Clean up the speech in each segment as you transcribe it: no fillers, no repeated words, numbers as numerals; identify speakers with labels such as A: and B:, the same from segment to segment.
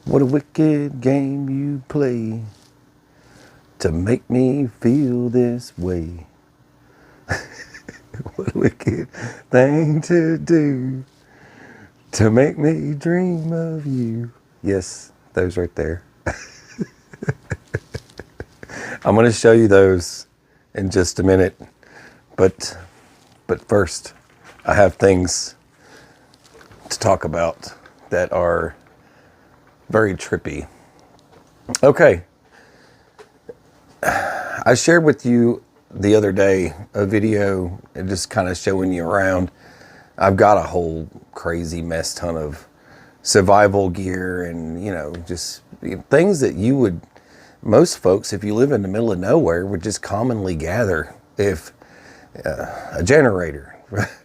A: What a wicked game you play to make me feel this way. What a wicked thing to do to make me dream of you. Yes, those right there. I'm going to show you those in just a minute. But first, I have things to talk about that are very trippy. Okay. I shared with you the other day a video just kind of showing you around. I've got a whole crazy mess ton of survival gear and, just things that you would, most folks, if you live in the middle of nowhere, would just commonly gather. If a generator,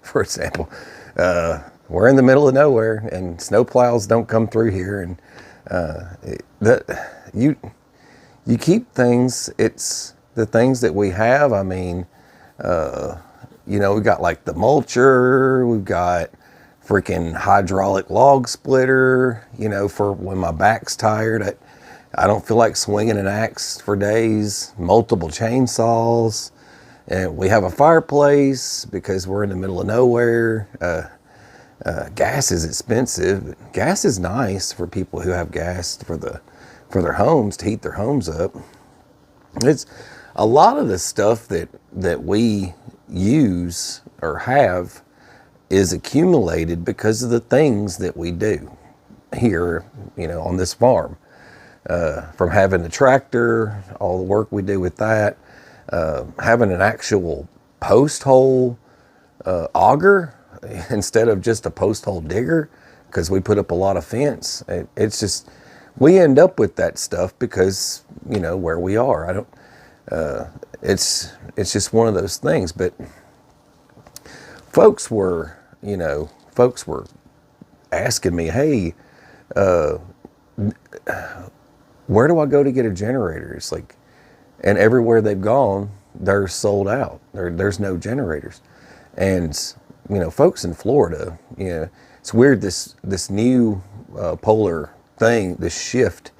A: for example, we're in the middle of nowhere and snow plows don't come through here, and you keep things. It's the things that we have. I mean, we've got like the mulcher, we've got freaking hydraulic log splitter, for when my back's tired. I don't feel like swinging an axe for days. Multiple chainsaws. And we have a fireplace because we're in the middle of nowhere. Gas is expensive. Gas is nice for people who have gas for their homes, to heat their homes up. It's a lot of the stuff that we use or have is accumulated because of the things that we do here, on this farm. From having the tractor, all the work we do with that, having an actual post hole auger instead of just a post hole digger, because we put up a lot of fence. It's just, we end up with that stuff because, where we are. It's just one of those things. But folks were asking me, hey, where do I go to get a generator? It's like, and everywhere they've gone, they're sold out. There's no generators. And, folks in Florida, it's weird, this new polar thing, this shift,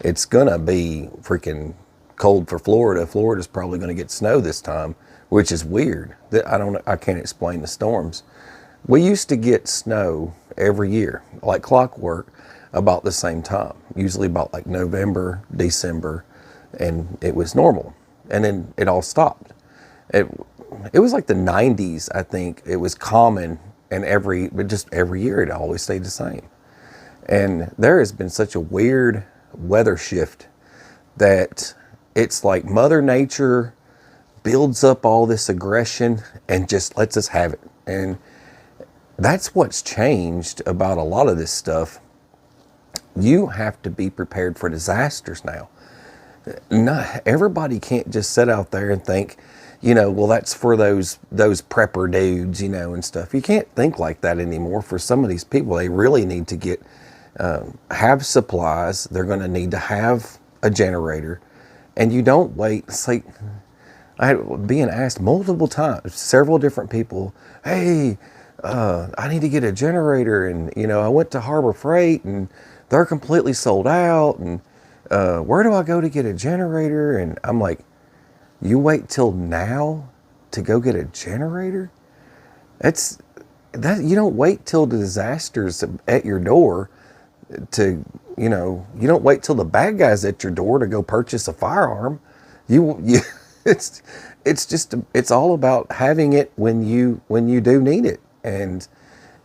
A: it's gonna be freaking cold for Florida. Florida's probably gonna get snow this time, which is weird. I can't explain the storms. We used to get snow every year, like clockwork, about the same time, usually about like November, December, and it was normal. And then it all stopped. It was like the 90s, I think. It was common, and just every year it always stayed the same. And there has been such a weird weather shift that it's like Mother Nature builds up all this aggression and just lets us have it. And that's what's changed about a lot of this stuff. You have to be prepared for disasters now. Not everybody can't just sit out there and think, well, that's for those prepper dudes, and stuff. You can't think like that anymore. For some of these people, they really need to have supplies. They're going to need to have a generator, and you don't wait. It's like I had being asked multiple times, several different people, hey, I need to get a generator, and I went to Harbor Freight and they're completely sold out, and where do I go to get a generator? And I'm like, you wait till now to go get a generator? You don't wait till the disasters at your door to, you don't wait till the bad guys at your door to go purchase a firearm. It's all about having it when you do need it, and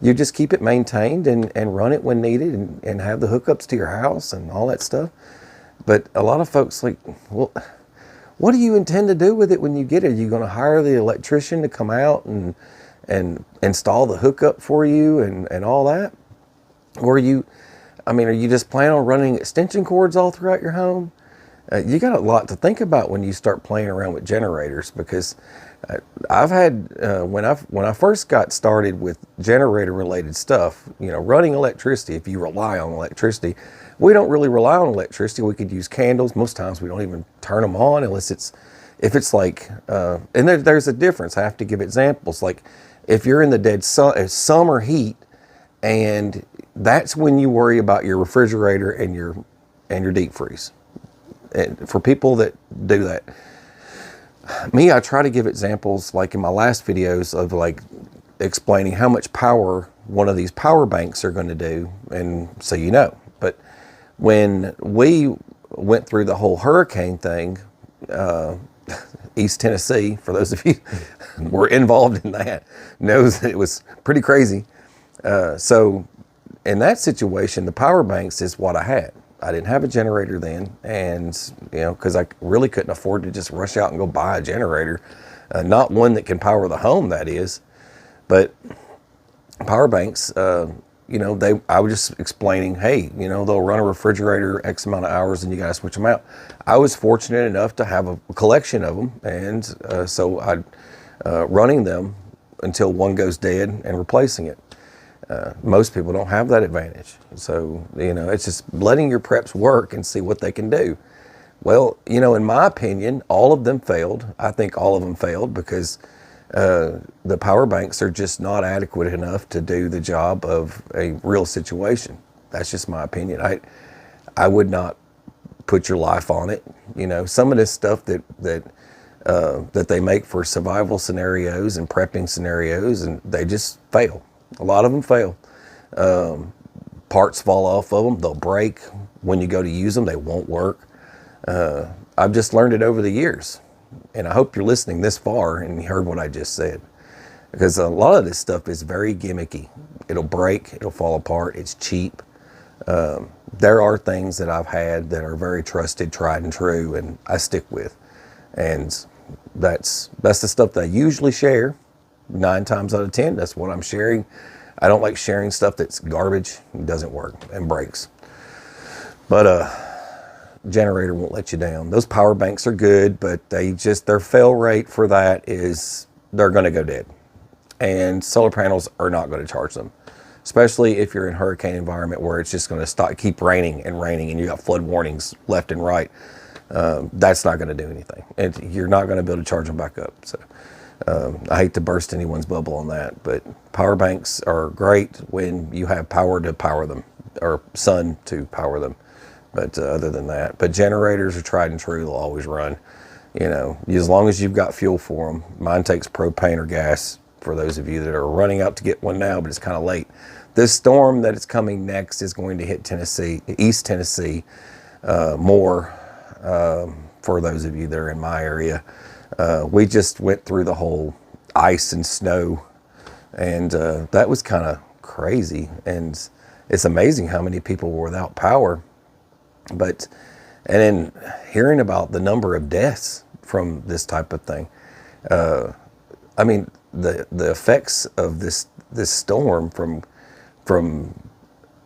A: you just keep it maintained and run it when needed, and have the hookups to your house and all that stuff. But a lot of folks like, well, what do you intend to do with it when you get it? Are you going to hire the electrician to come out and install the hookup for you and all that? Or are you just planning on running extension cords all throughout your home? You got a lot to think about when you start playing around with generators, because I've had, when I first got started with generator related stuff, running electricity, if you rely on electricity, we don't really rely on electricity. We could use candles. Most times we don't even turn them on unless if it's like, and there's a difference. I have to give examples. Like if you're in the dead summer heat And that's when you worry about your refrigerator and your deep freeze. And for people that do that, me, I try to give examples like in my last videos of like explaining how much power one of these power banks are going to do, and so you know. But when we went through the whole hurricane thing, East Tennessee, for those of you who were involved in that, knows that it was pretty crazy. So in that situation, the power banks is what I had. I didn't have a generator then, and because I really couldn't afford to just rush out and go buy a generator, not one that can power the home, that is. But power banks, I was just explaining, hey, they'll run a refrigerator X amount of hours and you got to switch them out. I was fortunate enough to have a collection of them, and so I'm running them until one goes dead and replacing it. Most people don't have that advantage. So, it's just letting your preps work and see what they can do. Well, in my opinion, all of them failed. I think all of them failed because the power banks are just not adequate enough to do the job of a real situation. That's just my opinion. I would not put your life on it. Some of this stuff that they make for survival scenarios and prepping scenarios, and they just fail. A lot of them fail. Parts fall off of them. They'll break. When you go to use them, they won't work. I've just learned it over the years. And I hope you're listening this far and you heard what I just said. Because a lot of this stuff is very gimmicky. It'll break. It'll fall apart. It's cheap. There are things that I've had that are very trusted, tried and true, and I stick with. And that's the stuff that I usually share. 9 times out of 10, that's what I'm sharing. I don't like sharing stuff that's garbage, doesn't work, and breaks. But generator won't let you down. Those power banks are good, but their fail rate for that is they're going to go dead. And solar panels are not going to charge them, especially if you're in a hurricane environment where it's just going to keep raining, and you got flood warnings left and right. That's not going to do anything, and you're not going to be able to charge them back up. So. I hate to burst anyone's bubble on that, but power banks are great when you have power to power them, or sun to power them. But other than that, but generators are tried and true. They'll always run, as long as you've got fuel for them. Mine takes propane or gas, for those of you that are running out to get one now, but it's kind of late. This storm that is coming next is going to hit Tennessee, East Tennessee, more, for those of you that are in my area. We just went through the whole ice and snow, and that was kind of crazy. And it's amazing how many people were without power. And then hearing about the number of deaths from this type of thing. I mean, the effects of this storm from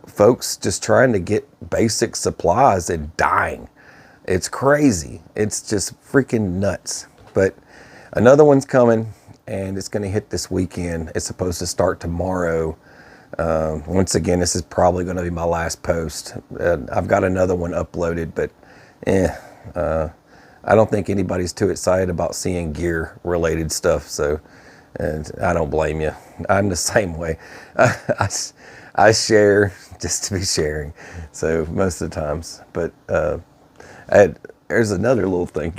A: folks just trying to get basic supplies and dying. It's crazy. It's just freaking nuts. But another one's coming, and it's going to hit this weekend. It's supposed to start tomorrow. Once again, this is probably going to be my last post. I've got another one uploaded, but I don't think anybody's too excited about seeing gear-related stuff. So, and I don't blame you. I'm the same way. I share just to be sharing. So most of the times, but there's another little thing,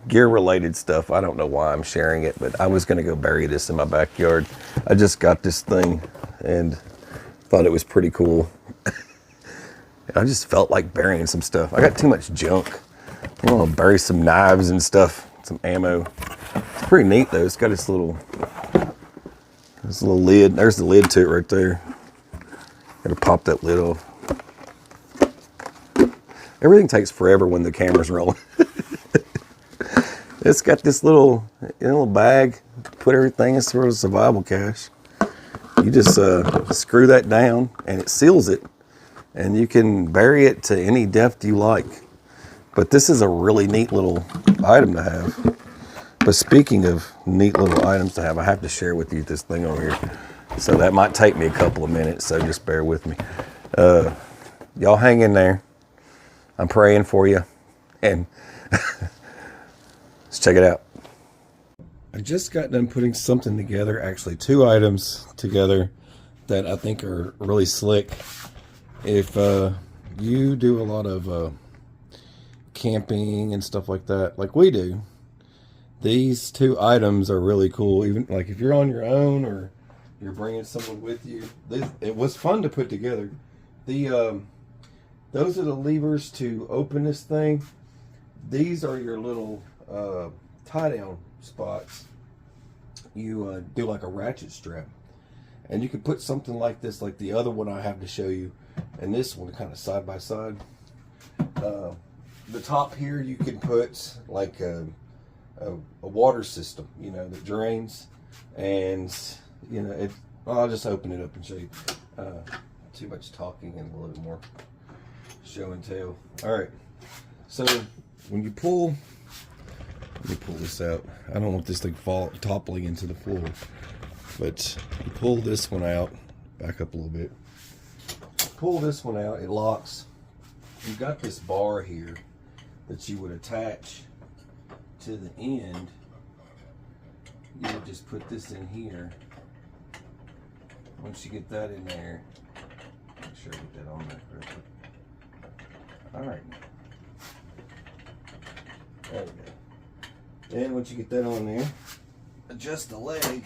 A: gear-related stuff. I don't know why I'm sharing it, but I was going to go bury this in my backyard. I just got this thing and thought it was pretty cool. I just felt like burying some stuff. I got too much junk. I want to bury some knives and stuff, some ammo. It's pretty neat though. It's got this little lid. There's the lid to it right there. Got to pop that lid off. Everything takes forever when the camera's rolling. It's got this little bag to put everything in, sort of survival cache. You just screw that down and it seals it, and you can bury it to any depth you like. But this is a really neat little item to have. But speaking of neat little items to have, I have to share with you this thing over here. So that might take me a couple of minutes, so just bear with me. Y'all hang in there. I'm praying for you, and let's check it out. I just got done putting something together, actually 2 items together that I think are really slick. If you do a lot of camping and stuff like that, like we do, these two items are really cool. Even like if you're on your own or you're bringing someone with you, it was fun to put together. The those are the levers to open this thing. These are your little tie down spots. You do like a ratchet strap, and you can put something like this, like the other one I have to show you, and this one kind of side by side. The top here you can put like a water system, you know, that drains, and you know I'll just open it up and show you. Too much talking and a little bit more show and tell. All right, so when you pull, let me pull this out. I don't want this thing toppling into the floor, but you pull this one out, back up a little bit, pull this one out, it locks. You've got this bar here that you would attach to the end. You would just put this in here. Once you get that in there, make sure I get that on there correctly. All right, there we go. Then once you get that on there, adjust the leg.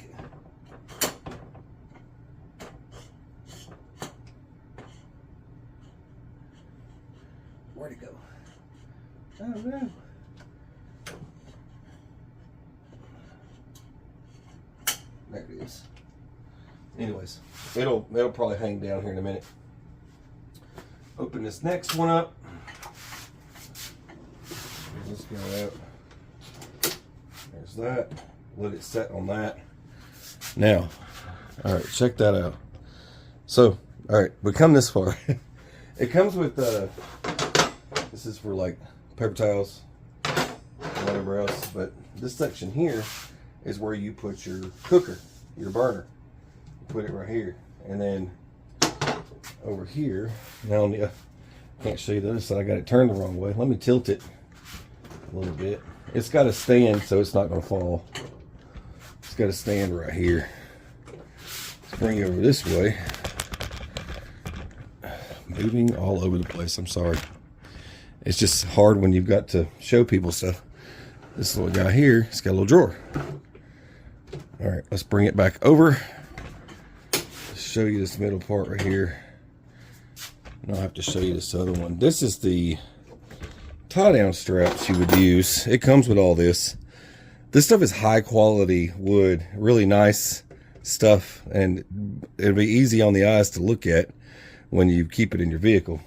A: Where'd it go? Oh no. There it is. Anyways, it'll probably hang down here in a minute. Open this next one up. Let's go out. There's that. Let it set on that. Now, all right, check that out. So, all right, we come this far. It comes with this is for like paper towels, whatever else. But this section here is where you put your cooker, your burner. You put it right here, and then over here. Now I can't show you the other side. I got it turned the wrong way. Let me tilt it a little bit. It's got to stand so it's not going to fall. It's got to stand right here. Let's bring it over this way. Moving all over the place. I'm sorry. It's just hard when you've got to show people stuff. This little guy here, it's got a little drawer. All right, let's bring it back over. Show you this middle part right here. And I'll have to show you this other one. This is the tie down straps you would use. It comes with all this. This stuff is high quality wood, really nice stuff, and it'll be easy on the eyes to look at when you keep it in your vehicle.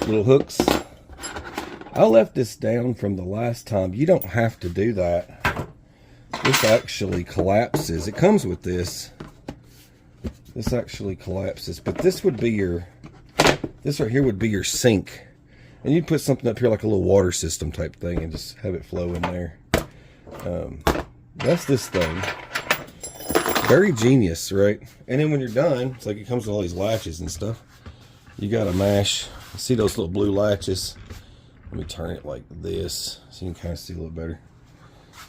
A: Little hooks. I left this down from the last time. You don't have to do that. This actually collapses. It comes with this. This actually collapses, but this would be your, this right here would be your sink. And you'd put something up here like a little water system type thing and just have it flow in there. That's this thing. Very genius, right? And then when you're done, it's like it comes with all these latches and stuff. You gotta mash. See those little blue latches? Let me turn it like this so you can kind of see a little better.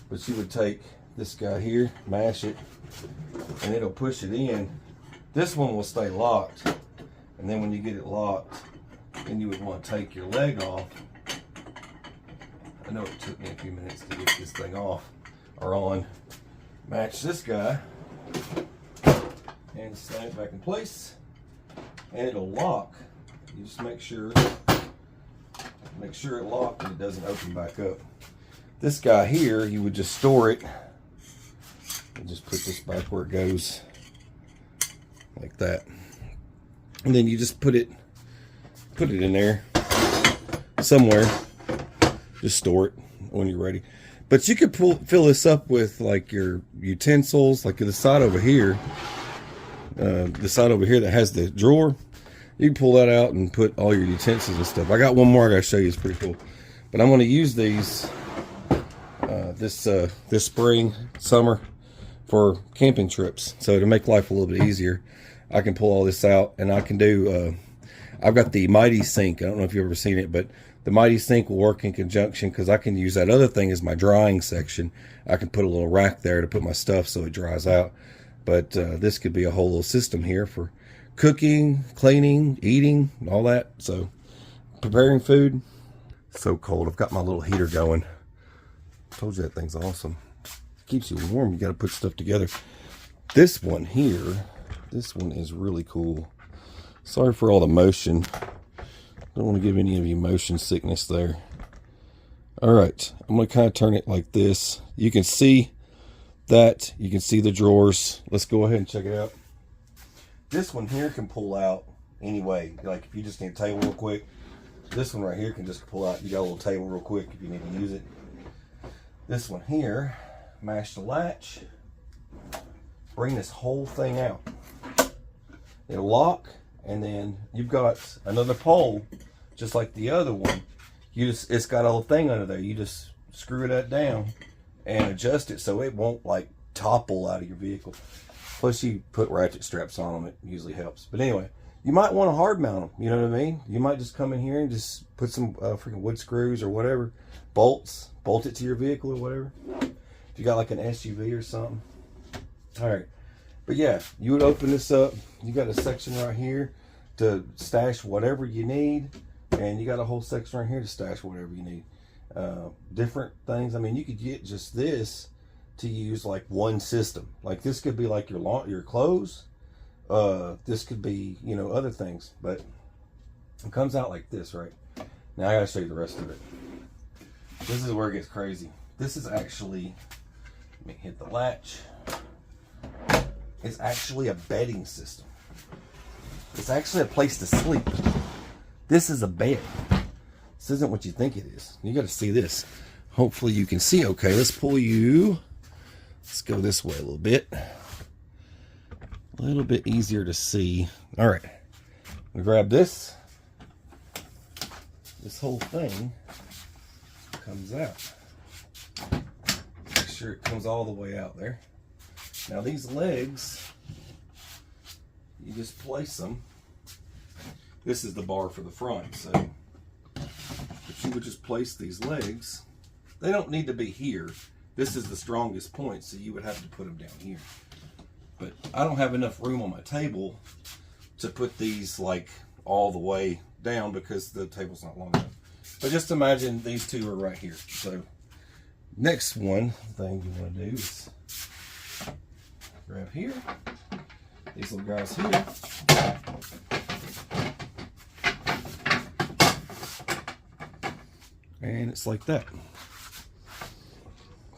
A: But you would take this guy here, mash it, and it'll push it in. This one will stay locked. And then when you get it locked, then you would want to take your leg off. I know it took me a few minutes to get this thing off or on. Match this guy and slide it back in place, and it'll lock. You just make sure it locked and it doesn't open back up. This guy here, you would just store it and just put this back where it goes like that, and then you just put it in there somewhere. Just store it when you're ready. But you could fill this up with like your utensils, like the side over here. The side over here that has the drawer, you can pull that out and put all your utensils and stuff. I got one more I gotta show you. It's pretty cool. But I'm gonna use these this spring, summer for camping trips. So to make life a little bit easier, I can pull all this out, and I can do. I've got the Mighty Sink. I don't know if you've ever seen it, but the Mighty Sink will work in conjunction because I can use that other thing as my drying section. I can put a little rack there to put my stuff so it dries out. But this could be a whole little system here for cooking, cleaning, eating, all that. So preparing food. So cold. I've got my little heater going. Told you that thing's awesome. Keeps you warm. You got to put stuff together. This one here, this one is really cool. Sorry for all the motion. Don't want to give any of you motion sickness there. All right, I'm going to kind of turn it like this. You can see that. You can see the drawers. Let's go ahead and check it out. This one here can pull out anyway. Like if you just need a table real quick, this one right here can just pull out. You got a little table real quick if you need to use it. This one here, mash the latch, bring this whole thing out. It'll lock, and then you've got another pole, just like the other one. It's got a little thing under there. You just screw that down and adjust it so it won't like topple out of your vehicle. Plus you put ratchet straps on them, it usually helps. But anyway, you might want to hard mount them, you know what I mean? You might just come in here and just put some freaking wood screws or whatever, bolts, bolt it to your vehicle or whatever. If you got like an SUV or something. All right, but yeah, you would open this up. You got a section right here to stash whatever you need. And you got a whole section right here to stash whatever you need. Different things. I mean, you could get just this to use like one system. Like this could be like your clothes. This could be, you know, other things. But it comes out like this, right? Now I gotta show you the rest of it. This is where it gets crazy. This is actually, let me hit the latch. It's actually a bedding system. It's actually a place to sleep. This is a bed. This isn't what you think it is. You got to see this. Hopefully you can see okay. Let's pull you. Let's go this way a little bit. A little bit easier to see. All right. We grab this. This whole thing comes out. Make sure it comes all the way out there. Now these legs, you just place them. This is the bar for the front, so if you would just place these legs, they don't need to be here. This is the strongest point, so you would have to put them down here. But I don't have enough room on my table to put these like all the way down because the table's not long enough. But just imagine these two are right here. So next one thing you want to do is grab here, these little guys here. And it's like that.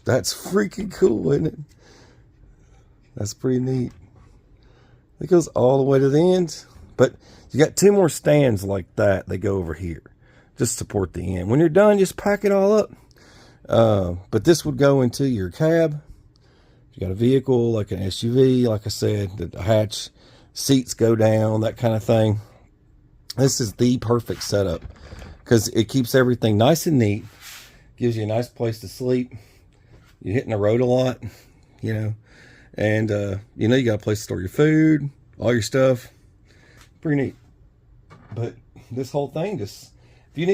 A: That's freaking cool, isn't it? That's pretty neat. It goes all the way to the end. But you got two more stands like that. They go over here. Just support the end. When you're done, just pack it all up. But this would go into your cab. If you got a vehicle, like an SUV, like I said, the hatch, seats go down, that kind of thing. This is the perfect setup. Because it keeps everything nice and neat. Gives you a nice place to sleep. You're hitting the road a lot, you know. And, you know, you got a place to store your food, all your stuff. Pretty neat. But this whole thing just, if you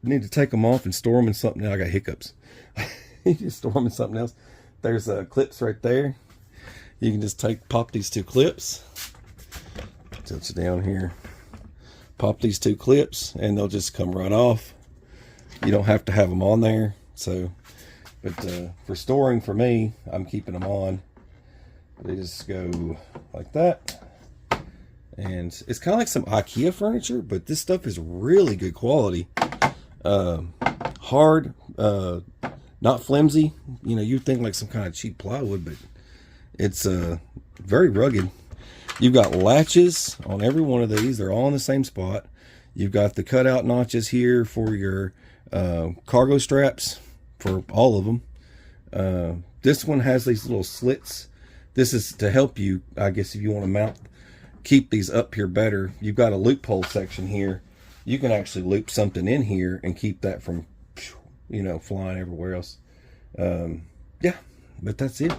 A: need to take them off and store them in something, now I got hiccups. You just store them in something else. There's clips right there. You can just pop these two clips. Tilt it down here. Pop these two clips and they'll just come right off. You don't have to have them on there. So, but for storing, for me, I'm keeping them on. They just go like that. And it's kind of like some IKEA furniture, but this stuff is really good quality. Hard, not flimsy. You know, you'd think like some kind of cheap plywood, but it's very rugged. You've got latches on every one of these. They're all in the same spot. You've got the cutout notches here for your cargo straps for all of them. This one has these little slits. This is to help you, I guess, if you want to keep these up here better. You've got a loophole section here. You can actually loop something in here and keep that from, you know, flying everywhere else. Yeah, but that's it.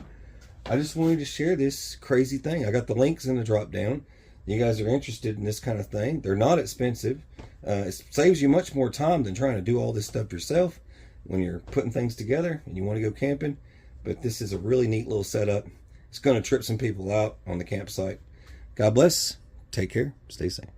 A: I just wanted to share this crazy thing. I got the links in the drop down. You guys are interested in this kind of thing. They're not expensive. It saves you much more time than trying to do all this stuff yourself when you're putting things together and you want to go camping. But this is a really neat little setup. It's going to trip some people out on the campsite. God bless. Take care. Stay safe.